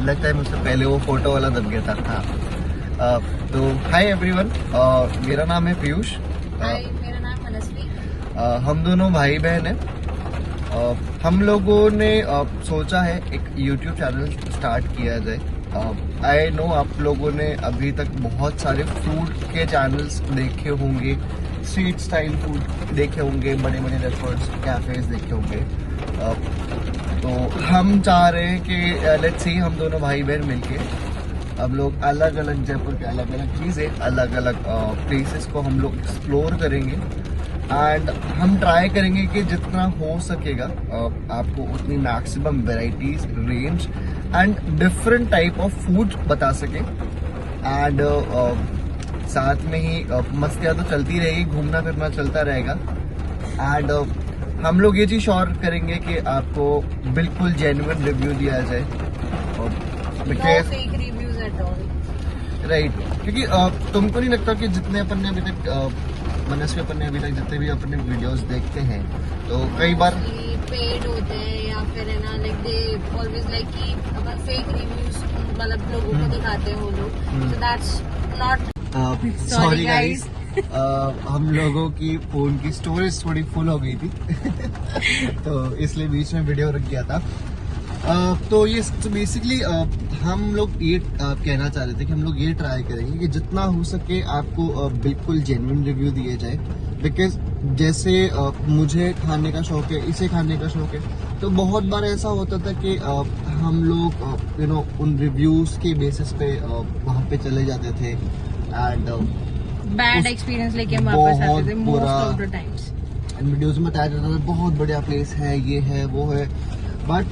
लगता है मुझसे पहले वो फोटो वाला दब गया था। तो हाय एवरीवन, मेरा नाम है पीयूष। हाय, मेरा नाम मनस्वी। हम दोनों भाई बहन हैं। हम लोगों ने सोचा है एक YouTube चैनल स्टार्ट किया जाए। आई नो आप लोगों ने अभी तक बहुत सारे फूड के चैनल्स देखे होंगे, स्ट्रीट स्टाइल फूड देखे होंगे, बड़े बड़े रेस्टोरेंट्स, कैफेज देखे होंगे। तो हम चाह रहे हैं कि लेट्स सी, हम दोनों भाई बहन मिलके हम लोग अलग अलग जयपुर के अलग अलग चीज़ें, अलग अलग प्लेसेस को हम लोग एक्सप्लोर करेंगे। एंड हम ट्राई करेंगे कि जितना हो सकेगा आपको उतनी maximum varieties, range and different type of food बता सके। एंड साथ में ही मस्तियाँ तो चलती रहेगी, घूमना फिरना चलता रहेगा। एंड हम लोग ये चीज़ श्योर करेंगे कि आपको बिल्कुल जेन्युइन रिव्यू दिया जाए। No fake reviews at all. Right, क्योंकि तुमको नहीं लगता कि जितने अपन ने अभी तक मनस्वी अपन ने अभी तक जितने भी अपने वीडियोस देखते हैं तो कई बार पेड होते हैं या फिर है ना, लाइक दे ऑलवेज लाइक कि अगर फेक रिव्यूज मतलब लोगों को दिखाते हैं वो लोग, so that's not. Sorry guys, हम लोगों की फोन की स्टोरेज थोड़ी फुल हो गई थी तो इसलिए बीच में वीडियो रुक गया था। तो ये बेसिकली हम लोग ये कहना चाह रहे थे कि हम लोग ये ट्राई करेंगे कि जितना हो सके आपको बिल्कुल जेन्युइन रिव्यू दिए जाए। बिकॉज जैसे मुझे खाने का शौक है, इसे खाने का शौक है, तो बहुत बार ऐसा होता था कि हम लोग उन रिव्यूज के बेसिस पे वहाँ पे चले जाते थे एंड बैड एक्सपीरियंस लेके हम वापस आते थे most of the times. Videos में बताया जाता था बहुत बढ़िया प्लेस है, ये है वो है। बट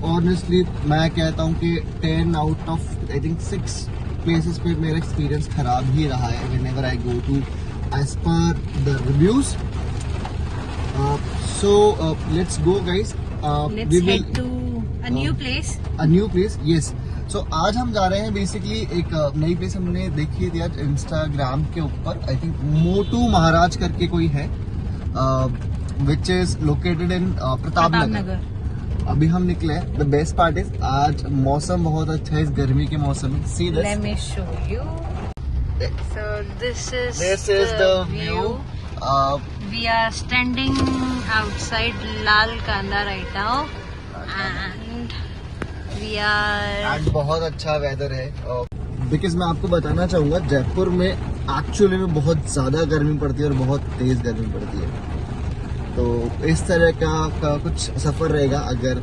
ऑनेस्टली मैं कहता हूँ कि 10 out of I think 6 places पे मेरा एक्सपीरियंस खराब ही रहा है whenever I go to as per the reviews. So let's go guys, let's head to a new place. A new place, yes. So आज हम जा रहे हैं बेसिकली एक नई प्लेस हमने देखी थी आज इंस्टाग्राम के ऊपर। आई थिंक मोटू महाराज करके कोई है, which is located in Pratap Nagar. अभी हम निकले। द बेस्ट पार्ट इज आज मौसम बहुत अच्छा है, इस गर्मी के मौसम में। See this, let me show you. So this is the view. We are standing outside Lal Kanda right now, and we are. आज बहुत अच्छा वेदर है। बिकॉज मैं आपको बताना चाहूँगा जयपुर में एक्चुअली में बहुत ज़्यादा गर्मी पड़ती है और बहुत तेज़ गर्मी पड़ती है। तो इस तरह का कुछ सफ़र रहेगा। अगर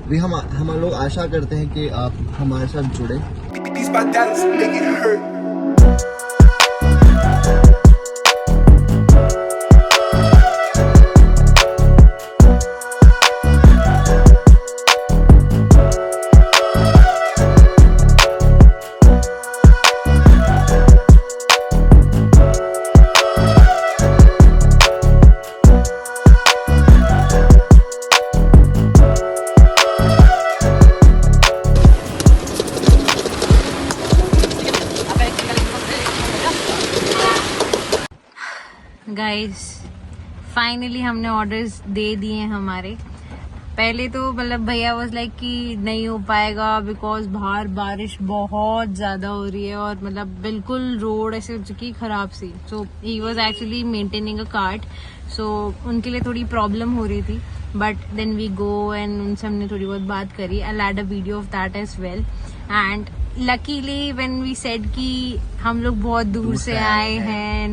भी हम लोग आशा करते हैं कि आप हमारे साथ जुड़े। गाइस फाइनली हमने ऑर्डर्स दे दिए हमारे। पहले तो मतलब भैया वाज लाइक कि नहीं हो पाएगा बिकॉज बाहर बारिश बहुत ज्यादा हो रही है और मतलब बिल्कुल रोड ऐसे हो चुकी खराब सी। So he was actually maintaining a cart, so उनके लिए थोड़ी प्रॉब्लम हो रही थी। But then we go and उनसे हमने थोड़ी बहुत बात करी। I add a video of that as well. And luckily when we said कि हम लोग बहुत दूर से आए हैं,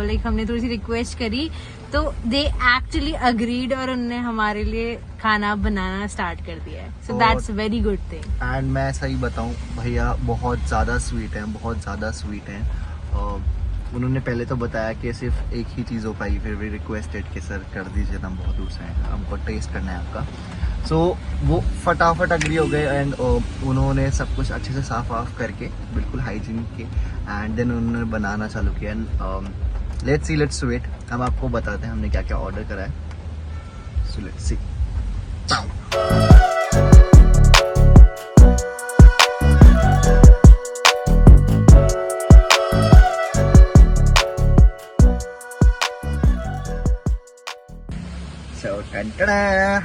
लाइक हमने थोड़ी सी रिक्वेस्ट करी तो दे एक्चुअली अग्रीड और उन्होंने हमारे लिए खाना बनाना स्टार्ट कर दिया है। So that's very good thing. And मैं सही बताऊं, भैया बहुत ज़्यादा स्वीट हैं, बहुत ज़्यादा स्वीट हैं। उन्होंने पहले तो बताया कि सिर्फ एक ही चीज़ हो पाई, फिर भी रिक्वेस्टेड कि सर कर दीजिए, हम बहुत दूर से हैं, हमको टेस्ट करना है आपका। सो वो फटाफट अग्री हो गए एंड उन्होंने सब कुछ अच्छे से साफ वाफ करके बिल्कुल हाइजीन के एंड देन उन्होंने बनाना चालू किया। एंड लेट्स वेट, हम आपको बताते हैं हमने क्या क्या ऑर्डर करा है। So let's see.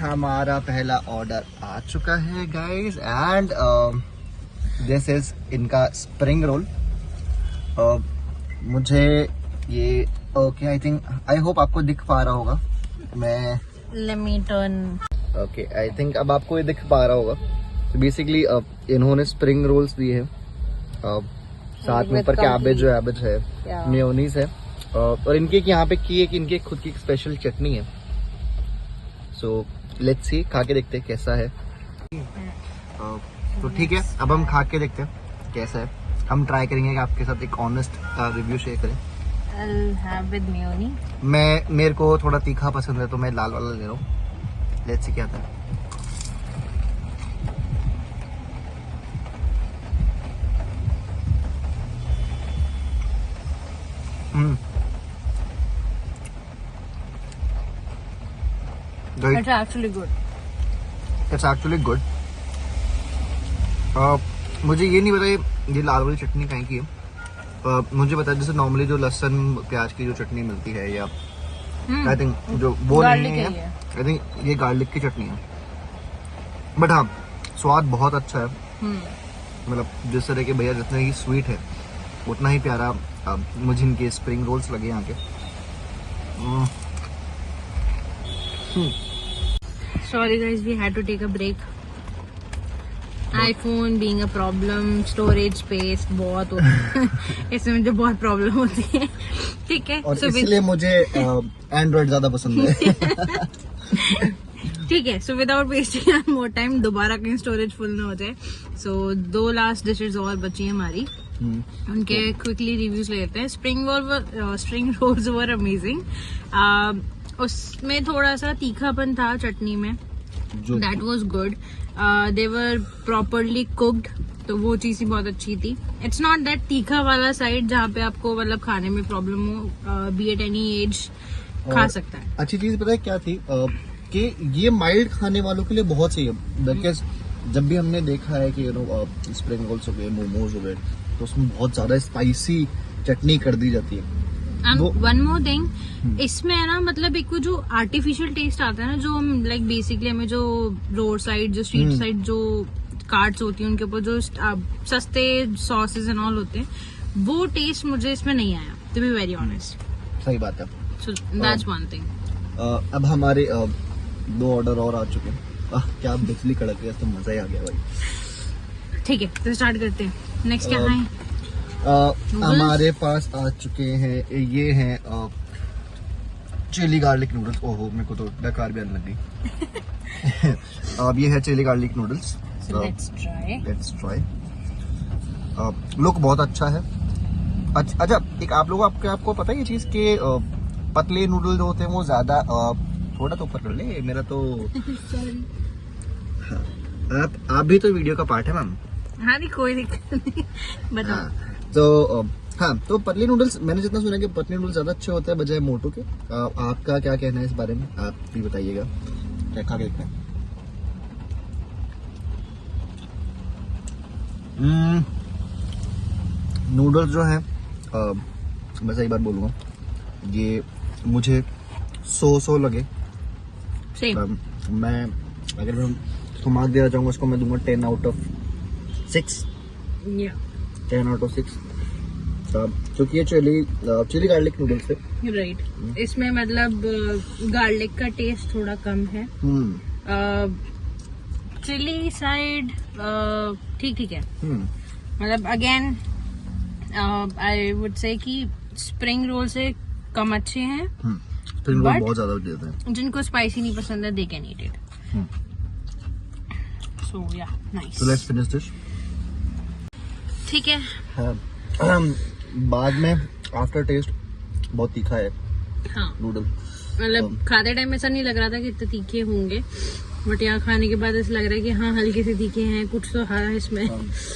हमारा पहला ऑर्डर आ चुका है गाइस एंड दिस इज इनका स्प्रिंग रोल। मुझे ये ओके आई होप आपको दिख पा रहा होगा। मैं Let me turn. Okay I think अब आपको ये दिख पा रहा होगा। तो बेसिकली इन्होंने स्प्रिंग रोल्स दिए हैं, साथ में ऊपर कैबेज है, मेयोनीज है, और इनके यहाँ पे की है कि इनकी खुद की स्पेशल चटनी है। सो लेट्स सी, खा के देखते हैं कैसा है। तो ठीक है, अब हम खा के देखते हैं कैसा है। हम ट्राई करेंगे कि आपके साथ एक ऑनेस्ट रिव्यू शेयर करें। I'll have with mayonnaise. मेरे को थोड़ा तीखा पसंद है तो मैं लाल वाला ले रहा हूँ। लेट्स सी क्या था। It's actually good. It's actually good. मुझे ये नहीं पता ये लाल वाली चटनी कहीं की है। मुझे पता है जैसे नॉर्मली जो लहसुन प्याज की जो चटनी मिलती है या आई थिंक जो वो नहीं है, आई थिंक ये गार्लिक की चटनी है। बट हाँ, स्वाद बहुत अच्छा है। मतलब जिस तरह के भैया जितना ही स्वीट है उतना ही प्यारा मुझे इनके स्प्रिंग रोल्स लगे यहाँ के। Sorry guys, we had to take a break. iPhone being a problem, storage space बहुत होता है इसमें मुझे बहुत प्रॉब्लम होती है। ठीक है, और इसलिए मुझे एंड्रॉइड ज्यादा पसंद है। ठीक है, so without wasting more time, दोबारा कहीं स्टोरेज फुल ना हो जाए। सो 2 लास्ट डिशेज और बची हैं हमारी, उनके क्विकली रिव्यूज लेते हैं। Spring rolls were amazing. उसमें थोड़ा सा तीखापन था चटनी में, that was good. They were properly cooked, तो वो चीज ही बहुत अच्छी थी। इट्स नॉट दैट तीखा वाला साइड जहाँ पे आपको मतलब खाने में प्रॉब्लम हो, बी एट एनी एज खा सकता है। अच्छी चीज पता है क्या थी कि ये माइल्ड खाने वालों के लिए बहुत सही है। बिकॉज जब भी हमने देखा है कि स्प्रिंग रोल्स हो गए, मोमोज हो गए, तो उसमें बहुत ज्यादा स्पाइसी चटनी कर दी जाती है। वन मोर थिंग, इसमें है ना, मतलब एक वो जो आर्टिफिशियल टेस्ट आता है ना, जो हम लाइक बेसिकली हमें जो रोड साइड, जो स्ट्रीट साइड जो कार्ट्स होती है उनके ऊपर जो सस्ते सॉसेज एंड ऑल होते हैं, वो टेस्ट मुझे इसमें नहीं आया, टू बी वेरी ऑनेस्ट। सही बात है। So that's one thing. अब हमारे 2 ऑर्डर और आ चुके हैं। क्या बिजली कड़क गया, तो मजा ही आ गया भाई। ठीक है, तो स्टार्ट करते हैं। नेक्स्ट क्या है? हमारे पास आ चुके हैं, ये हैं चिली गार्लिक नूडल्स। ओहो, मेरे को तो डकार भी आने लग गई। अब ये है chilli garlic noodles. Let's try. Look बहुत अच्छा है। अच्छा, एक आप लोगों आपको पता है ये चीज के पतले नूडल जो होते हैं वो ज्यादा थोड़ा तो ऊपर कर ले मेरा तो। हाँ, आप भी तो वीडियो का पार्ट है मैम। हाँ, नहीं कोई दिक्कत नहीं, बताओ। तो पतले नूडल्स, मैंने जितना सुना कि पतले नूडल्स ज्यादा अच्छे होते हैं बजाय मोटो के। आपका क्या कहना है इस बारे में, आप भी बताइएगा। क्या खा के देखना है? नूडल्स जो हैं, मैं सही बात बोलूँगा, ये मुझे सो लगे। मैं अगर मैं उसको मार्क देना चाहूँगा, उसको मैं दूंगा 10 out of 6। 10 out of 6, क्योंकि ये चिली गार्लिक नूडल्स है। राइट। इसमें मतलब गार्लिक का टेस्ट थोड़ा कम है। चिली साइड ठीक है। मतलब अगेन आई वुड से कि स्प्रिंग रोल से कम अच्छे हैं। स्प्रिंग रोल बहुत ज्यादा देते हैं। जिनको स्पाइसी नहीं पसंद है, they can eat it. So yeah, nice. So let's finish this. ठीक है। बाद में आफ्टर टेस्ट बहुत तीखा है। हाँ, नूडल मतलब खाते टाइम ऐसा नहीं लग रहा था कि इतने तीखे होंगे, बट यहाँ खाने के बाद ऐसा लग रहा है कि हाँ, हल्के से तीखे हैं, कुछ तो है इसमें।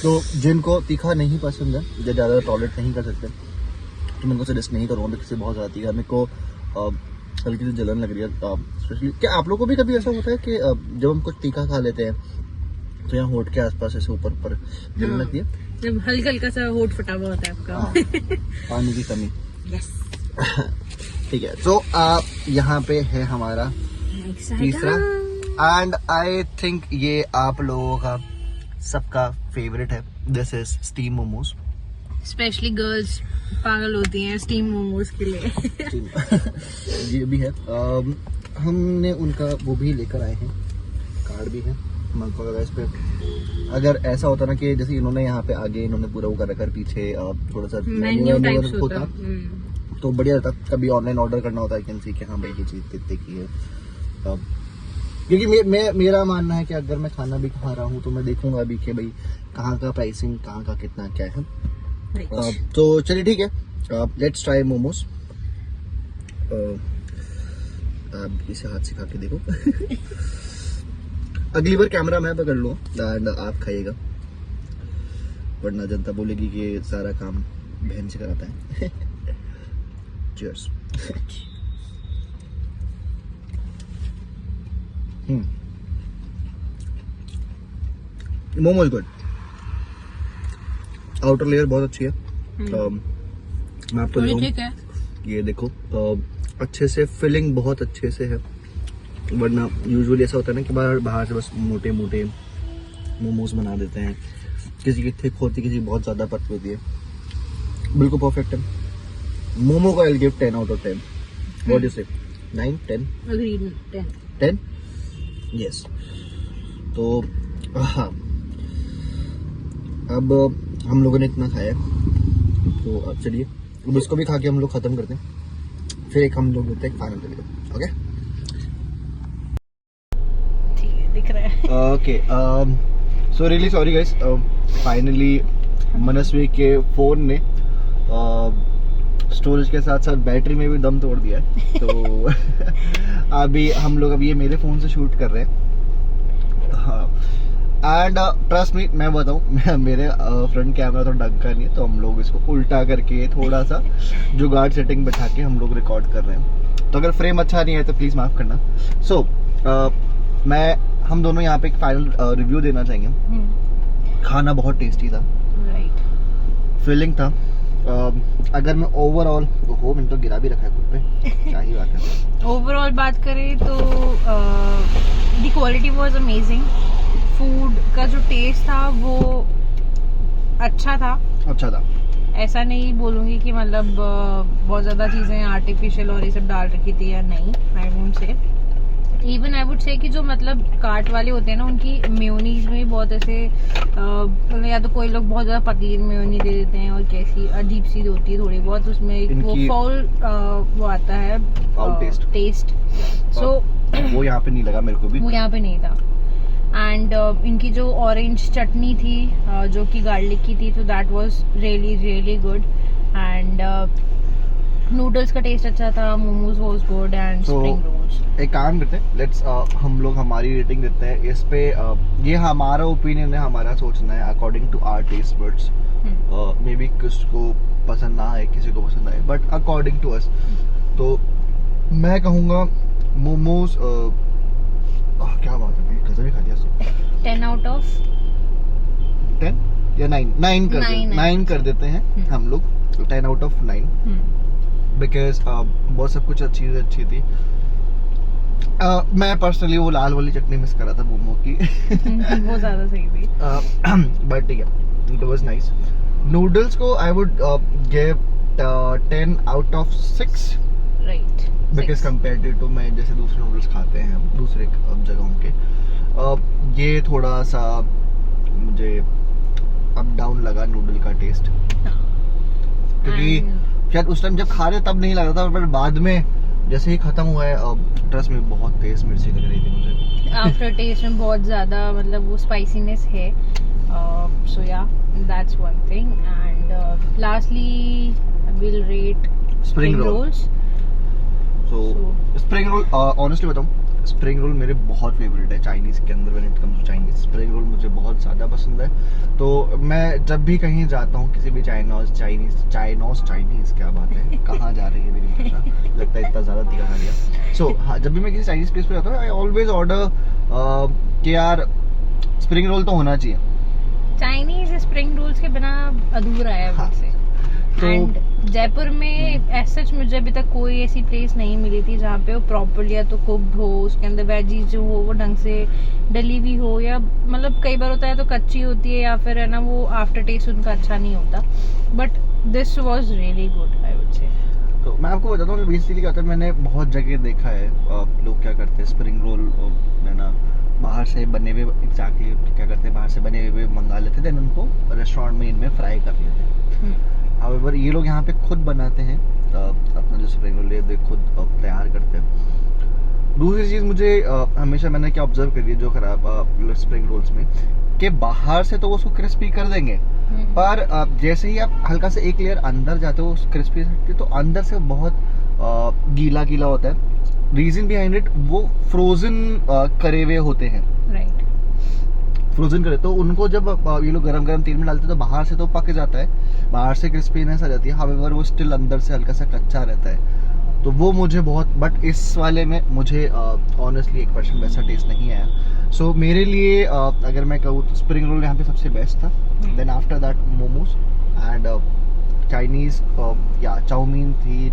तो जिनको तीखा नहीं पसंद है, जो ज्यादा टॉलरेट नहीं कर सकते, तो मैं उनको सजेस्ट नहीं करूँगा बिकॉज बहुत ज्यादा तीखा। मेरे को हल्की सी जलन लग रही है। स्पेशली क्या आप लोगों को भी कभी ऐसा होता है कि जब हम कुछ तीखा खा लेते हैं तो यहाँ होठ के आसपास ऐसे ऊपर जलन लगती है? जब हल्का सा होठ फटा हुआ होता है आपका। पानी की कमी। यस। ठीक है, तो यहाँ पे है हमारा तीसरा एंड आई थिंक ये आप लोगों का सबका फेवरेट है. This is steam momos. Specially girls पागल होती हैं स्टीम मोमोज के लिए. ये भी है. हमने उनका वो भी लेकर आए हैं, कार्ड भी है. इस पे अगर ऐसा होता ना कि जैसे इन्होंने यहाँ पे आगे इन्होंने पूरा वो कर रखा है, पीछे थोड़ा सा मेन्यू टाइप्स होता तो बढ़िया रहता. कभी ऑनलाइन ऑर्डर करना होता है कैन सी कि हाँ भाई ये चीज़ कितने की है. क्योंकि मेरा मानना है कि अगर मैं खाना भी खा रहा हूँ तो मैं देखूंगा अभी कि भाई कहाँ का प्राइसिंग, कहाँ का कितना क्या है. तो चलिए ठीक है, लेट्स ट्राई मोमोज. आप इसे हाथ से खा के देखो. अगली बार कैमरा मैं पकड़ लूँ एंड आप खाइएगा, वरना जनता बोलेगी कि सारा काम बहन से कराता है. Cheers. Momos good. Outer layer बहुत अच्छी है. मैं आपको ठीक है. ये देखो अच्छे से फिलिंग बहुत अच्छे से है, वरना यूजुअली ऐसा होता है ना कि बाहर से बस मोटे मोटे मोमोज बना देते हैं. किसी की थिक होती, किसी की बहुत ज़्यादा पतली होती है. बिल्कुल परफेक्ट है. मोमो का I give 10 out of 10. What do you से? 9 10 Agreed, 10 यस. तो हाँ, अब हम लोगों ने इतना खाया तो अब चलिए अब इसको भी खा के हम लोग खत्म करते हैं, फिर एक हम लोग होते हैं खाने के लिए. ओके ठीक है, दिख रहा है. Okay. So really sorry guys, finally Manasvi के फोन ने स्टोरेज के साथ साथ बैटरी में भी दम तोड़ दिया है. तो अभी हम लोग ये मेरे फोन से शूट कर रहे हैं. हाँ, एंड ट्रस्ट मी, मैं बताऊँ मेरे फ्रंट कैमरा तो ढंग का नहीं है, तो हम लोग इसको उल्टा करके थोड़ा सा जुगाड़ सेटिंग बैठा के हम लोग रिकॉर्ड कर रहे हैं. तो अगर फ्रेम अच्छा नहीं है तो प्लीज़ माफ़ करना. सो हम दोनों यहाँ पे एक फाइनल रिव्यू देना चाहेंगे. खाना बहुत टेस्टी था, फिलिंग था. अगर मैं ओवरऑल तो मैंने तो गिरा भी रखा है खुद पे, क्या ही बात है. ओवरऑल बात करें तो the quality was amazing. Food का जो टेस्ट था वो अच्छा था. ऐसा नहीं बोलूंगी कि मतलब बहुत ज्यादा चीजें आर्टिफिशियल और ये सब डाल रखी थी या नहीं. I won't say, even I would say कि जो मतलब कार्ट वाले होते हैं ना, उनकी मेयोनीज में बहुत ऐसे या तो कोई लोग बहुत ज्यादा पतली मेयोनी दे देते हैं और कैसी अजीब सी होती है थोड़ी बहुत उसमें वो फाउल वो आता है टेस्ट. सो वो यहाँ पे नहीं लगा मेरे को भी, वो यहाँ पे नहीं था. एंड इनकी जो ऑरेंज चटनी थी जो कि गार्लिक की थी, तो that was really really good. And noodles का टेस्ट अच्छा था. Momos was good and spring rolls. एक काम करते हैं, लेट्स हम लोग हमारी रेटिंग देते हैं इस पे. ये हमारा ओपिनियन है, हमारा सोचना है according to our taste buds. May be किसको पसंद ना आए, किसी को पसंद आए, बट अकॉर्डिंग टू अस तो मैं कहूँगा मोमोज क्या बात है, गजब ही खा लिया. 10 out of 10 या 9 कर देते हैं हम लोग. 10 out of 9 बिकॉज बहुत सब कुछ अच्छी थी. मैं पर्सनली वो लाल वाली चटनी मिस कर रहा था मोमो की. वो ज्यादा सही थी. बट ठीक है, इट वाज नाइस. नूडल्स को I would give 10 out of 6. Right. Because comparative to मैं जैसे दूसरे नूडल्स खाते हैं हम दूसरे जगहों के, ये थोड़ा सा मुझे अप डाउन लगा नूडल का टेस्ट. क्योंकि शायद उस टाइम जब खा रहे तब नहीं लग रहा था, पर बाद में जैसे ही खत्म हुआ है ट्रस्ट में बहुत तेज मिर्ची लग रही थी मुझे. आफ्टर टेस्ट में बहुत ज्यादा मतलब वो स्पाइसीनेस है. सो या that's one thing. And lastly will rate spring rolls. So spring roll honestly बताऊं, स्प्रिंग रोल मेरे बहुत फेवरेट है चाइनीज़ के अंदर. When it comes to Chinese, spring roll मुझे बहुत ज़्यादा पसंद है. तो मैं जब भी कहीं जाता हूँ किसी भी चाइनीज़ क्या बात है, कहाँ जा रही है मेरी भाषा, लगता है इतना ज़्यादा तीखा खा लिया. सो हाँ, जब भी मैं किसी चाइनीज़ प्लेस पे जाता हूँ आई ऑलवेज ऑर्डर कि यार स्प्रिंग रोल तो होना चाहिए. चाइनीज स्प्रिंग रोल्स के बिना अधूरा है. हाँ. तो एंड जयपुर में ऐसा मुझे अभी तक कोई ऐसी प्लेस नहीं मिली थी जहाँ पे वो प्रॉपरली या तो कुक्ड हो, उसके अंदर वेजीज जो हो वो ढंग से डली हुई हो, या मतलब कई बार होता है तो कच्ची होती है या फिर है ना वो आफ्टर टेस्ट उनका अच्छा नहीं होता, but this was really good I would say. तो मैं आपको बताता हूँ कि बेसिकली क्या होता है, मैंने बहुत जगह देखा है लोग क्या करते हैं, स्प्रिंग रोल है ना बाहर से बने हुए एग्जैक्टली क्या करते हैं, बाहर से बने हुए मंगा लेते हैं, देन उनको रेस्टोरेंट में इनमें फ्राई कर लेते हैं। हाउएवर ये लोग यहाँ पे खुद बनाते हैं अपना जो स्प्रिंग रोल है खुद तैयार करते हैं। दूसरी चीज़ मुझे हमेशा मैंने क्या ऑब्जर्व करी है जो खराब स्प्रिंग रोल्स में, कि बाहर से तो वो उसको क्रिस्पी कर देंगे, पर जैसे ही आप हल्का से एक लेयर अंदर जाते हो उस क्रिस्पी तो अंदर से बहुत गीला गीला होता है। रीजन बिहाइंड इट वो फ्रोजन करे हुए होते हैं, राइट, फ्रोजन करे तो उनको जब ये लोग गरम गरम तेल में डालते हैं तो बाहर से तो पक जाता है, बाहर से क्रिस्पीनेस आ जाती है, हाउएवर वो स्टिल अंदर से हल्का सा कच्चा रहता है। तो वो मुझे बहुत, बट इस वाले में मुझे ऑनेस्टली 1% वैसा टेस्ट नहीं आया। सो मेरे लिए अगर मैं कहूँ तो स्प्रिंग रोल यहाँ पे सबसे बेस्ट था। Then after that momos and Chinese या चाउमीन थी,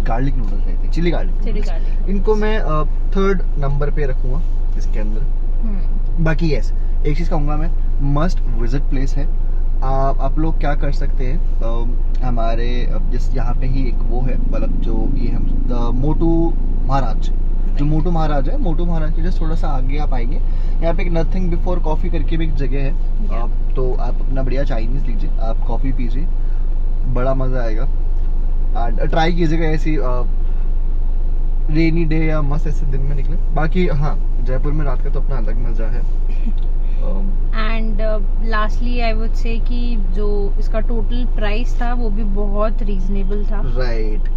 गार्लिक नूडल्स आई थी, चिली गार्लिक, इनको मैं थर्ड नंबर पे रखूँगा इसके अंदर। बाकी यस एक चीज़ कहूँगा मैं, मस्ट विजिट प्लेस है। आप लोग क्या कर सकते हैं, हमारे जिस यहाँ पे ही एक वो है, मतलब जो ये हम मोटू महाराज, जो मोटू महाराज है, मोटू महाराज के जस्ट थोड़ा सा आगे आप आएंगे, यहाँ पे एक नथिंग बिफोर कॉफ़ी करके भी एक जगह है। तो आप अपना बढ़िया चाइनीज़ लीजिए, आप कॉफ़ी पीजिए, बड़ा मज़ा आएगा। एंड ट्राई कीजिएगा ऐसी रेनी डे या मस्त ऐसे दिन में निकले। बाकी हाँ, जयपुर में रात का तो अपना अलग मज़ा है। And lastly I would say कि जो इसका टोटल प्राइस था वो भी बहुत रीजनेबल था, राइट।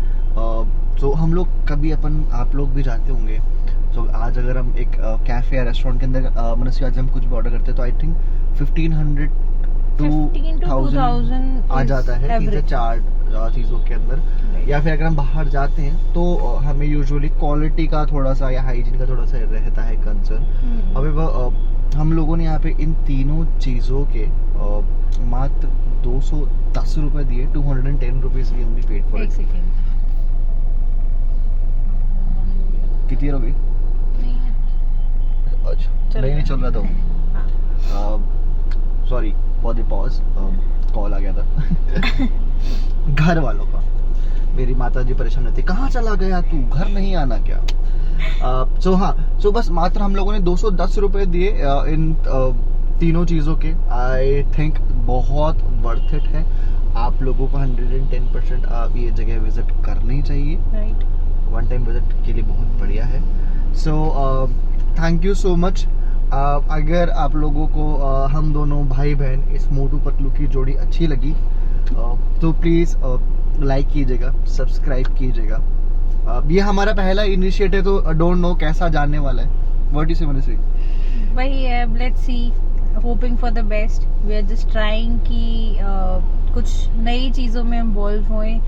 तो हम लोग कभी आप लोग भी जाते होंगे, तो आज अगर हम एक कैफे या रेस्टोरेंट के अंदर मतलब आज हम कुछ भी ऑर्डर करते हैं तो आई थिंक 1500 to 2000 आ जाता है, 3 से 4 चीज़ों के अंदर। या फिर अगर हम बाहर जाते हैं तो हमें यूजुअली क्वालिटी का थोड़ा सा या हाइजीन का थोड़ा सा रहता है कंसर्न। अभी हम लोगों ने यहाँ पे इन तीनों चीज़ों के मात्र 210 रुपये दिए, 210 rupees we only paid for it. कितनी हो गई? अच्छा नहीं चल रहा था, sorry for the pause, call आ गया था घर वालों का। मेरी माता जी परेशान रहती, कहाँ चला गया तू, घर नहीं आना क्या? सो बस मात्र हम लोगों ने 210 रुपये दिए इन तीनों चीज़ों के। आई थिंक बहुत वर्थ इट है, आप लोगों को 110% आप ये जगह विजिट करनी चाहिए। राइट, वन टाइम विजिट के लिए बहुत बढ़िया है। So thank you so much. अगर आप लोगों को हम दोनों भाई बहन इस मोटू पतलू की जोड़ी अच्छी लगी तो प्लीज़ लाइक कीजिएगा, सब्सक्राइब कीजिएगा। ये हमारा पहला इनिशिएटिव, तो डोंट नो कैसा जानने वाला है। व्हाट यू से मनस्वी? वही है, let's see, hoping for the best. We are just trying कि कुछ नई चीज़ों में इन्वॉल्व होएं,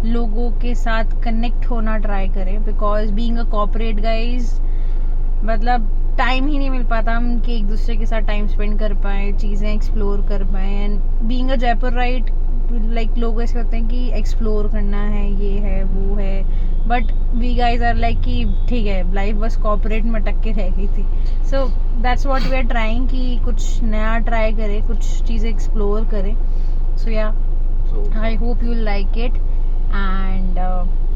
लोगों के साथ कनेक्ट होना ट्राई करें, because being a corporate guys मतलब टाइम ही नहीं मिल पाता हम कि एक दूसरे के साथ टाइम स्पेंड कर पाएँ, चीज़ें एक्सप्लोर कर पाएँ। And being a Jaipur right, like लोग ऐसे होते हैं कि एक्सप्लोर करना है, ये है वो है, but we guys are like कि ठीक है, लाइफ बस कॉर्पोरेट में अटक के रह गई थी। So that's what we are trying कि कुछ नया ट्राई करें, कुछ चीज़ें एक्सप्लोर करें। So yeah I hope you like it, and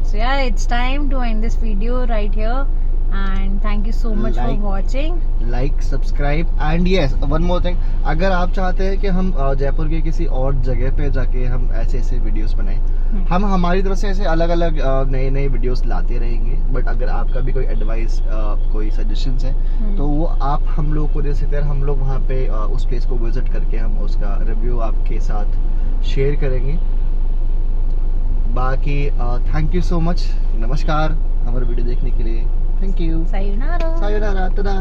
so yeah it's time to end this video right here, and thank you so much for watching. Like, subscribe and yes, one more thing, अगर आप चाहते हैं कि हम जयपुर के किसी और जगह पे जाके हम ऐसे वीडियोस बनाएं, हम हमारी तरफ से ऐसे अलग अलग नए वीडियोस लाते रहेंगे। बट अगर आपका भी कोई एडवाइस, कोई सजेशंस है तो वो आप हम लोग को दे सकते हैं। हम लोग वहाँ पे उस प्लेस को विजिट करके हम उसका रिव्यू आपके साथ शेयर करेंगे। बाकी थैंक यू सो मच, नमस्कार हमारा वीडियो देखने के लिए। Thank you. Sayonara. Sayonara. Ta-da.